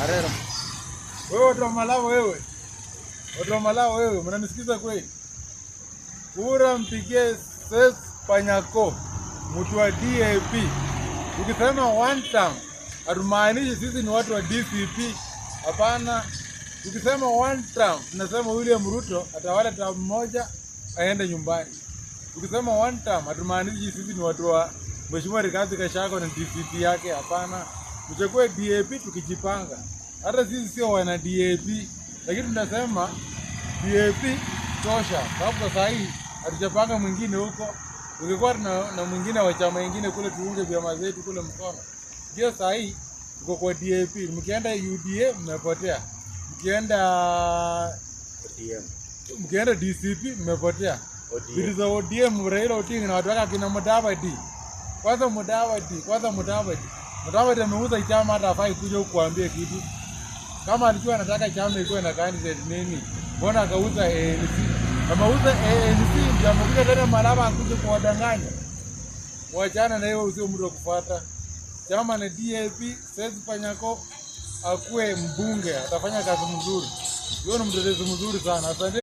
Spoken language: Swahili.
Arera. Wewe watu wa Malawi wewe. Watu wa Malawi wewe, mnanisikiza kweli? Kura mpigie Seth Panyako, mtu wa DAP. Ukisema one term, hatumaanishi sisi ni watu wa DCP. Hapana. Ukisema one term, tunasema William Ruto atawala term moja aende nyumbani. Ukisema one term, hatumaanishi sisi ni watu wa Mheshimiwa Rigathi Gachagua na DCP yake. Hapana. Tuchukue DAP tukijipanga. Hata sisi sio wana DAP, lakini tunasema DAP tosha. Sababu sasa hii hatujapanga mwingine huko. Ungekuwa na mwingine wa chama kingine kule tuunge vyama zetu kule mkono. Ndio sasa hii tuko kwa DAP. Mkienda UDA mmepotea. Mkienda DCP mmepotea. Vitu za ODM Raila Odinga na watu wake kina Mudavadi. Kwanza Mudavadi ameuza chama hata hafai kuja huku kuambia kitu. Kama alikuwa anataka chama ikuwe na candidate nini, mbona akauza ANC? Ameuza ANC ndio amekuja tena Malaba akuje kuwadanganya. Wachana na hiyo, usio mtu wa kufuata. Chama na DAP, Seth Panyako akuwe mbunge, atafanya kazi mzuri. Yeye ni mtetezi mzuri sana. Asante.